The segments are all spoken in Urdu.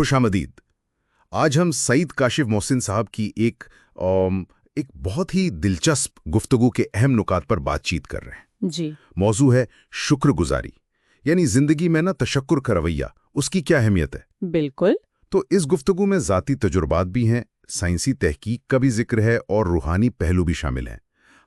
خوش آمدید۔ آج ہم سعید کاشف محسن صاحب کی ایک بہت ہی دلچسپ گفتگو کے اہم نکات پر بات چیت کر رہے ہیں۔ جی، موضوع ہے شکر گزاری، یعنی زندگی میں تشکر کا رویہ، اس کی کیا اہمیت ہے۔ بالکل۔ تو اس گفتگو میں ذاتی تجربات بھی ہیں، سائنسی تحقیق کا بھی ذکر ہے اور روحانی پہلو بھی شامل ہیں۔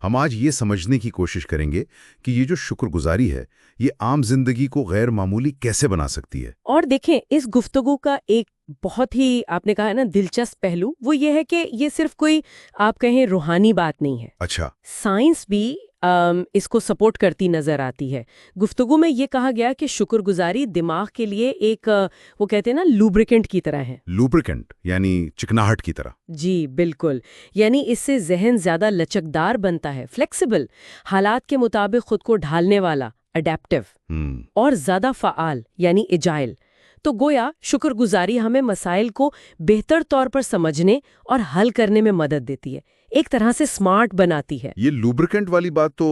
ہم آج یہ سمجھنے کی کوشش کریں گے کہ یہ جو شکر گزاری ہے یہ عام زندگی کو غیر معمولی کیسے بنا سکتی ہے۔ اور دیکھیں، اس گفتگو کا ایک بہت ہی آپ نے کہا ہے نا دلچسپ پہلو وہ یہ ہے کہ یہ صرف کوئی آپ کہیں روحانی بات نہیں ہے۔ اچھا، سائنس بھی اس کو سپورٹ کرتی نظر آتی ہے۔ گفتگو میں یہ کہا گیا کہ شکر گزاری دماغ کے لیے ایک وہ کہتے ہیں نا لوبریکنٹ کی طرح ہے۔ لوبریکنٹ یعنی چکناہٹ کی طرح۔ جی بالکل، یعنی اس سے ذہن زیادہ لچکدار بنتا ہے، فلیکسیبل، حالات کے مطابق خود کو ڈھالنے والا، اڈیپٹیو، اور زیادہ فعال یعنی ایجائل۔ تو گویا شکر گزاری ہمیں مسائل کو بہتر طور پر سمجھنے اور حل کرنے میں مدد دیتی ہے، ایک طرح سے سمارٹ بناتی ہے۔ یہ لوبریکنٹ والی بات تو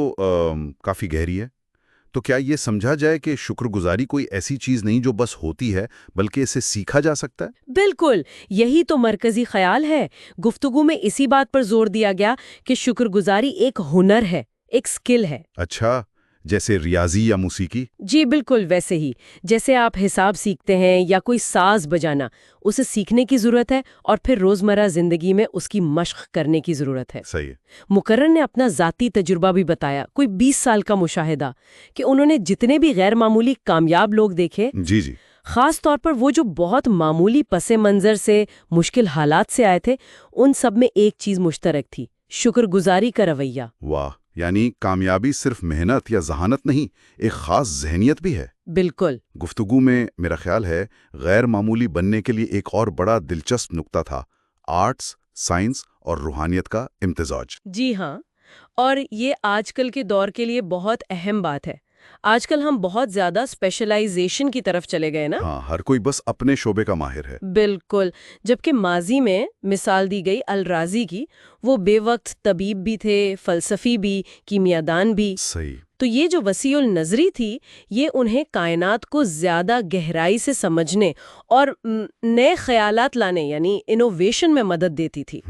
کافی گہری ہے۔ تو کیا یہ سمجھا جائے کہ شکر گزاری کوئی ایسی چیز نہیں جو بس ہوتی ہے، بلکہ اسے سیکھا جا سکتا ہے؟ بالکل، یہی تو مرکزی خیال ہے۔ گفتگو میں اسی بات پر زور دیا گیا کہ شکر گزاری ایک ہنر ہے، ایک سکل ہے۔ اچھا، جیسے ریاضی یا موسیقی؟ جی بالکل ویسے ہی، جیسے آپ حساب سیکھتے ہیں یا کوئی ساز بجانا، اسے سیکھنے کی ضرورت ہے اور پھر روزمرہ زندگی میں اس کی مشق کرنے کی ضرورت ہے۔ صحیح ہے۔ مقرر نے اپنا ذاتی تجربہ بھی بتایا، کوئی 20 سال کا مشاہدہ، کہ انہوں نے جتنے بھی غیر معمولی کامیاب لوگ دیکھے، جی جی، خاص طور پر وہ جو بہت معمولی پس منظر سے، مشکل حالات سے آئے تھے، ان سب میں ایک چیز مشترک تھی: شکر گزاری کا رویہ۔ واہ، یعنی کامیابی صرف محنت یا ذہانت نہیں، ایک خاص ذہنیت بھی ہے۔ بالکل۔ گفتگو میں میرا خیال ہے غیر معمولی بننے کے لیے ایک اور بڑا دلچسپ نقطہ تھا: آرٹس، سائنس اور روحانیت کا امتزاج۔ جی ہاں، اور یہ آج کل کے دور کے لیے بہت اہم بات ہے۔ آج کل ہم بہت زیادہ اسپیشلائزیشن کی طرف چلے گئے نا۔ ہاں، ہر کوئی بس اپنے شعبے کا ماہر ہے۔ بالکل، جبکہ ماضی میں مثال دی گئی الرازی کی، وہ بے وقت طبیب بھی تھے، فلسفی بھی، کیمیاءدان بھی۔ صحیح۔ تو یہ جو وسیع النظری تھی، یہ انہیں کائنات کو زیادہ گہرائی سے سمجھنے اور نئے خیالات لانے یعنی انوویشن میں مدد دیتی تھی۔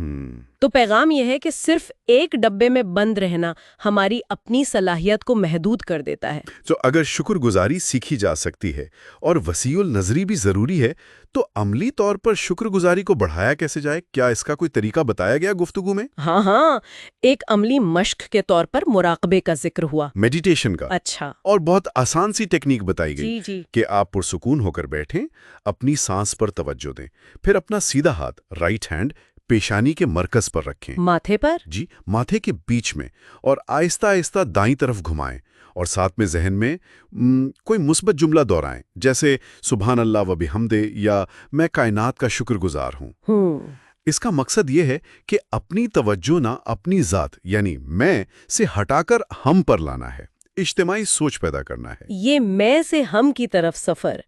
تو پیغام یہ ہے کہ صرف ایک ڈبے میں بند رہنا ہماری اپنی صلاحیت کو محدود کر دیتا ہے۔ تو اگر شکر گزاری سیکھی جا سکتی ہے اور وسیع النظری بھی ضروری ہے، تو عملی طور پر شکر گزاری کو بڑھایا کیسے جائے؟ کیا اس کا کوئی طریقہ بتایا گیا گفتگو میں؟ ہاں، ایک عملی مشق کے طور پر مراقبے کا ذکر ہوا، میڈیٹیشن کا۔ اچھا، اور بہت آسان سی ٹیکنیک بتائی گئی جی کہ آپ پرسکون ہو کر بیٹھیں، اپنی سانس پر توجہ دیں، پھر اپنا سیدھا ہاتھ رائٹ ہینڈ پیشانی کے مرکز پر رکھیں، ماتھے پر، جی ماتھے کے بیچ میں، اور آہستہ آہستہ دائیں طرف گھمائیں، اور ساتھ میں ذہن میں کوئی مثبت جملہ دہرائیں، جیسے سبحان اللہ و بحمدہ یا میں کائنات کا شکر گزار ہوں۔ اس کا مقصد یہ ہے کہ اپنی توجہ نہ اپنی ذات یعنی میں سے ہٹا کر ہم پر لانا ہے، اجتماعی سوچ پیدا کرنا ہے۔ یہ میں سے ہم کی طرف سفر،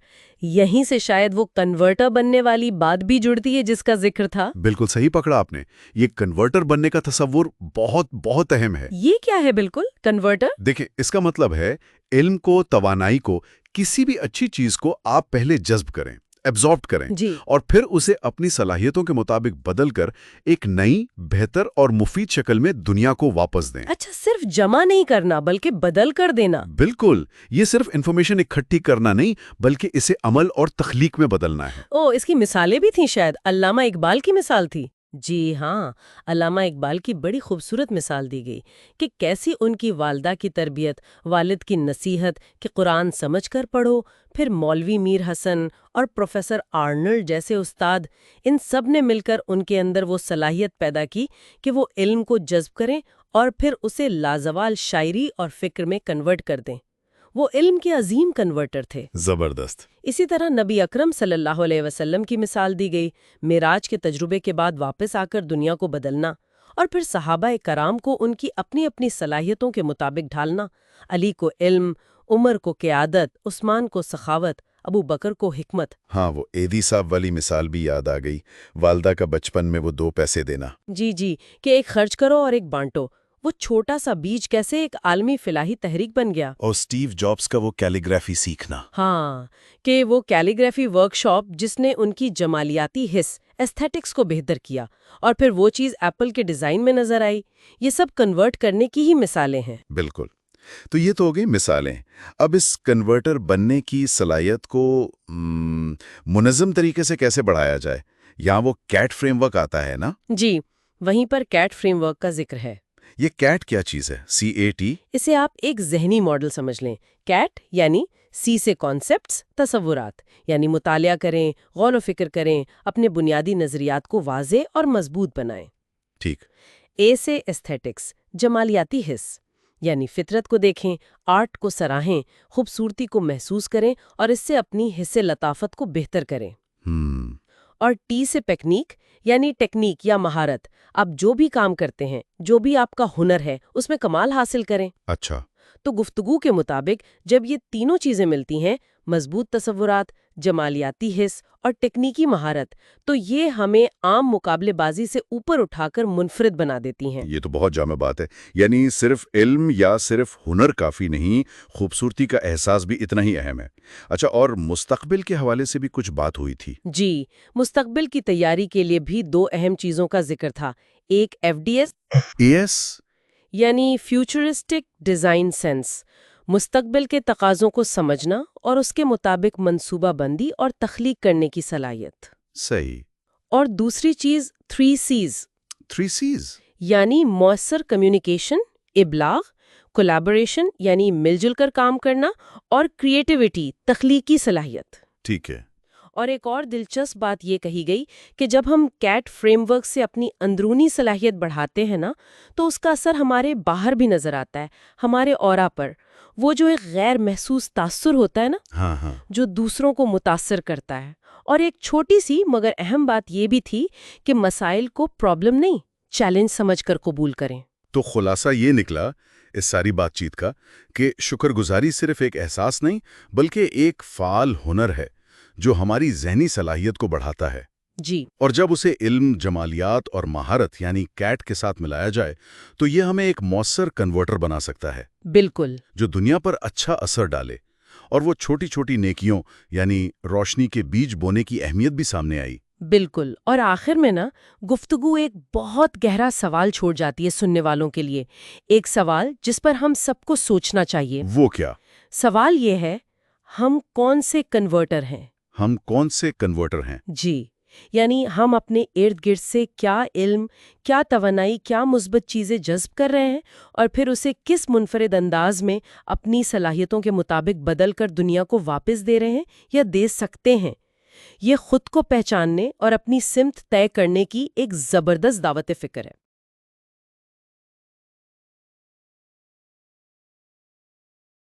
یہیں سے شاید وہ کنورٹر بننے والی بات بھی جڑتی ہے جس کا ذکر تھا۔ بالکل صحیح پکڑا آپ نے، یہ کنورٹر بننے کا تصور بہت بہت اہم ہے۔ یہ کیا ہے بالکل کنورٹر؟ دیکھیں، اس کا مطلب ہے علم کو، توانائی کو، کسی بھی اچھی چیز کو آپ پہلے جذب کریں، ایبزارب کریں، جی، اور پھر اسے اپنی صلاحیتوں کے مطابق بدل کر ایک نئی، بہتر اور مفید شکل میں دنیا کو واپس دیں۔ اچھا، صرف جمع نہیں کرنا بلکہ بدل کر دینا۔ بالکل، یہ صرف انفارمیشن اکٹھی کرنا نہیں بلکہ اسے عمل اور تخلیق میں بدلنا ہے۔ اس کی مثالیں بھی تھیں، شاید علامہ اقبال کی مثال تھی۔ جی ہاں، علامہ اقبال کی بڑی خوبصورت مثال دی گئی کہ کیسی ان کی والدہ کی تربیت، والد کی نصیحت کہ قرآن سمجھ کر پڑھو، پھر مولوی میر حسن اور پروفیسر آرنلڈ جیسے استاد، ان سب نے مل کر ان کے اندر وہ صلاحیت پیدا کی کہ وہ علم کو جذب کریں اور پھر اسے لازوال شاعری اور فکر میں کنورٹ کر دیں۔ وہ علم کے عظیم کنورٹر تھے۔ زبردست۔ اسی طرح نبی اکرم صلی اللہ علیہ وسلم کی مثال دی گئی، معراج کے تجربے کے بعد واپس آ کر دنیا کو بدلنا، اور پھر صحابہ کرام کو ان کی اپنی اپنی صلاحیتوں کے مطابق ڈھالنا، علی کو علم، عمر کو قیادت، عثمان کو سخاوت، ابو بکر کو حکمت۔ ہاں، وہ ایدی صاحب والی مثال بھی یاد آ گئی، والدہ کا بچپن میں وہ 2 پیسے دینا۔ جی کہ ایک خرچ کرو اور ایک بانٹو۔ وہ چھوٹا سا بیج کیسے ایک عالمی فلاحی تحریک بن گیا۔ اور اسٹیو جابز کا وہ کیلیگرافی سیکھنا۔ ہاں، کہ وہ کیلیگرافی ورکشاپ جس نے ان کی جمالیاتی حس ایستھیٹکس کو بہتر کیا، اور پھر وہ چیز ایپل کے ڈیزائن میں نظر آئی، یہ سب کنورٹ کرنے کی ہی مثالیں ہیں۔ بالکل۔ تو یہ تو ہو گئی مثالیں۔ اب اس کنورٹر بننے کی صلاحیت کو منظم طریقے سے کیسے بڑھایا جائے؟ یہاں وہ کیٹ فریم ورک آتا ہے نا؟ جی، وہیں پر کیٹ فریم ورک کا ذکر ہے۔ یہ کیٹ کیا چیز ہے؟ CAT؟ اسے آپ ایک ذہنی ماڈل سمجھ لیں۔ کیٹ یعنی سی سے کانسیپٹس، تصورات، یعنی مطالعہ کریں، غور و فکر کریں، اپنے بنیادی نظریات کو واضح اور مضبوط بنائیں۔ ٹھیک۔ اے سے ایستھیٹکس، جمالیاتی حس، یعنی فطرت کو دیکھیں، آرٹ کو سراہیں، خوبصورتی کو محسوس کریں اور اس سے اپنی حس لطافت کو بہتر کریں۔ اور ٹی سے ٹیکنیک، یعنی ٹیکنیک یا مہارت، آپ جو بھی کام کرتے ہیں، جو بھی آپ کا ہنر ہے، اس میں کمال حاصل کریں۔ اچھا۔ تو گفتگو کے مطابق جب یہ تینوں چیزیں ملتی ہیں، مضبوط تصورات، جمالیاتی حس اور ٹیکنیکی مہارت، تو یہ ہمیں عام مقابلے بازی سے اوپر اٹھا کر منفرد بنا دیتی ہیں۔ یہ تو بہت جامع بات ہے، یعنی صرف علم یا صرف ہنر کافی نہیں، خوبصورتی کا احساس بھی اتنا ہی اہم ہے۔ اچھا، اور مستقبل کے حوالے سے بھی کچھ بات ہوئی تھی۔ جی، مستقبل کی تیاری کے لیے بھی دو اہم چیزوں کا ذکر تھا۔ ایک FDS یعنی فیوچرسٹک ڈیزائن سینس، مستقبل کے تقاضوں کو سمجھنا اور اس کے مطابق منصوبہ بندی اور تخلیق کرنے کی صلاحیت۔ صحیح۔ اور دوسری چیز 3 Cs یعنی مؤثر کمیونیکیشن، ابلاغ، کولیبوریشن یعنی مل جل کر کام کرنا، اور کریٹیوٹی، تخلیقی صلاحیت۔ ٹھیک ہے۔ اور ایک اور دلچسپ بات یہ کہی گئی کہ جب ہم کیٹ فریم ورک سے اپنی اندرونی صلاحیت بڑھاتے ہیں نا، تو اس کا اثر ہمارے باہر بھی نظر آتا ہے، ہمارے اورا پر۔ وہ جو ایک غیر محسوس تاثر ہوتا ہے نا، ہاں، جو دوسروں کو متاثر کرتا ہے۔ اور ایک چھوٹی سی مگر اہم بات یہ بھی تھی کہ مسائل کو پرابلم نہیں، چیلنج سمجھ کر قبول کریں۔ تو خلاصہ یہ نکلا اس ساری بات چیت کا کہ شکر گزاری صرف ایک احساس نہیں بلکہ ایک فعال ہنر ہے جو ہماری ذہنی صلاحیت کو بڑھاتا ہے۔ جی، اور جب اسے علم، جمالیات اور مہارت یعنی کیٹ کے ساتھ ملایا جائے تو یہ ہمیں ایک مؤثر کنورٹر بنا سکتا ہے، بالکل، جو دنیا پر اچھا اثر ڈالے۔ اور وہ چھوٹی چھوٹی نیکیوں یعنی روشنی کے بیج بونے کی اہمیت بھی سامنے آئی۔ بالکل۔ اور آخر میں نا، گفتگو ایک بہت گہرا سوال چھوڑ جاتی ہے سننے والوں کے لیے، ایک سوال جس پر ہم سب کو سوچنا چاہیے۔ وہ کیا؟ سوال یہ ہے، ہم کون سے کنورٹر ہیں؟ ہم کون سے کنورٹر ہیں؟ جی، یعنی ہم اپنے ارد گرد سے کیا علم، کیا توانائی، کیا مثبت چیزیں جذب کر رہے ہیں، اور پھر اسے کس منفرد انداز میں اپنی صلاحیتوں کے مطابق بدل کر دنیا کو واپس دے رہے ہیں یا دے سکتے ہیں۔ یہ خود کو پہچاننے اور اپنی سمت طے کرنے کی ایک زبردست دعوت فکر ہے۔